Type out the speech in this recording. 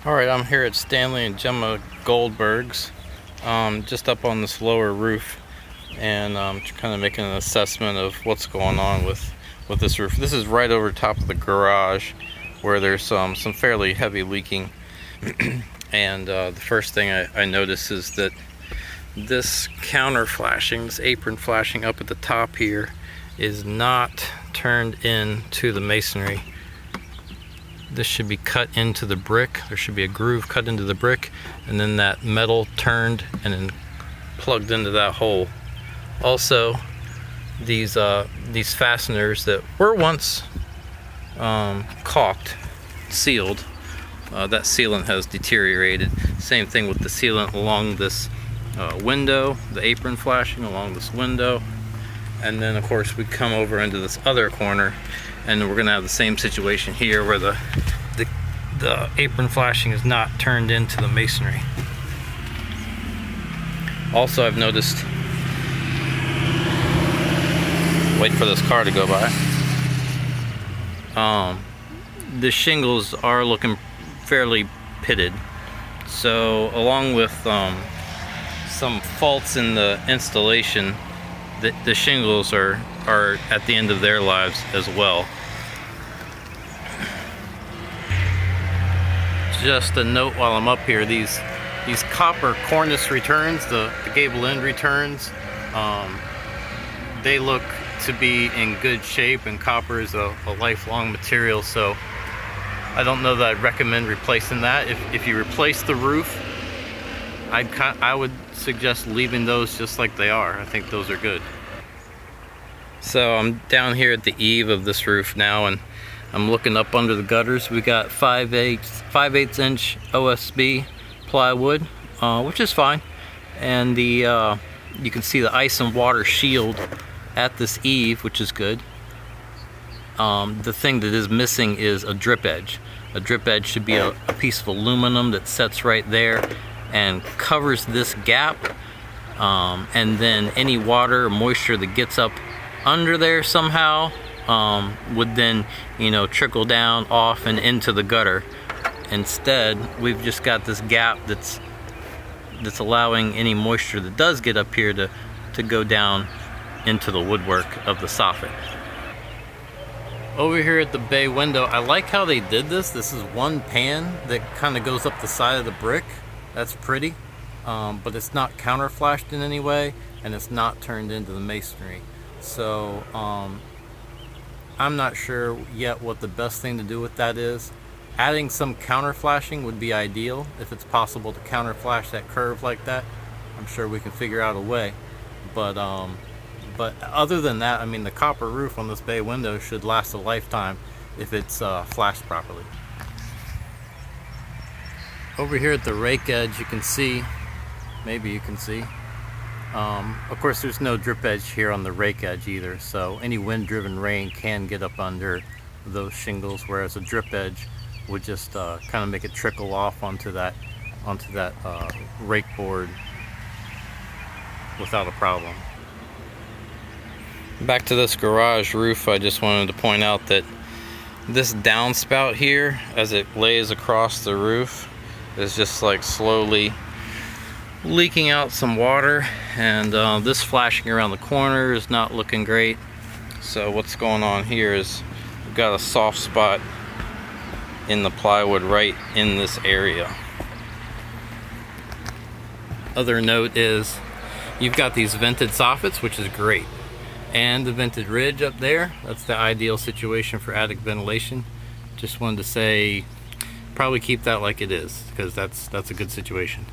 Alright, I'm here at Stanley and Gemma Goldberg's, just up on this lower roof, and kind of making an assessment of what's going on with this roof. This is right over top of the garage where there's some fairly heavy leaking. And the first thing I notice is that this counter flashing, this apron flashing up at the top here, is not turned into the masonry. This should be cut into the brick. There should be a groove cut into the brick, and then that metal turned and then plugged into that hole. Also, these fasteners that were once caulked, sealed, that sealant has deteriorated. Same thing with the sealant along this window, the apron flashing along this window. And then of course we come over into this other corner, and we're gonna have the same situation here where the apron flashing is not turned into the masonry. Also, I've noticed, wait for this car to go by, the shingles are looking fairly pitted. So along with some faults in the installation, the shingles are at the end of their lives as well. Just a note while I'm up here, these copper cornice returns, the gable end returns, they look to be in good shape, and copper is a lifelong material, so I don't know that I'd recommend replacing that. If you replace the roof, I would suggest leaving those just like they are. I think those are good. So I'm down here at the eave of this roof now, and I'm looking up under the gutters. We got 5/8 inch OSB plywood, which is fine, and you can see the ice and water shield at this eave, which is good. The thing that is missing is a drip edge. A drip edge should be a piece of aluminum that sets right there and covers this gap, and then any water or moisture that gets up under there somehow would then, trickle down off and into the gutter. Instead, we've just got this gap that's allowing any moisture that does get up here to go down into the woodwork of the soffit. Over here at the bay window, I like how they did this. This is one pan that kind of goes up the side of the brick. That's pretty, but it's not counter flashed in any way, and it's not turned into the masonry. So I'm not sure yet what the best thing to do with that is. Adding some counter flashing would be ideal. If it's possible to counter flash that curve like that, I'm sure we can figure out a way. But other than that, I mean, the copper roof on this bay window should last a lifetime if it's flashed properly. Over here at the rake edge, you can see, maybe you can see, of course there's no drip edge here on the rake edge either, so any wind-driven rain can get up under those shingles, whereas a drip edge would just kind of make it trickle off onto that rake board without a problem. Back to this garage roof, I just wanted to point out that this downspout here, as it lays across the roof, is just like slowly leaking out some water, and this flashing around the corner is not looking great. So what's going on here is we've got a soft spot in the plywood right in this area. Other note is you've got these vented soffits, which is great, and the vented ridge up there. That's the ideal situation for attic ventilation. Just wanted to say, probably keep that like it is, because that's a good situation.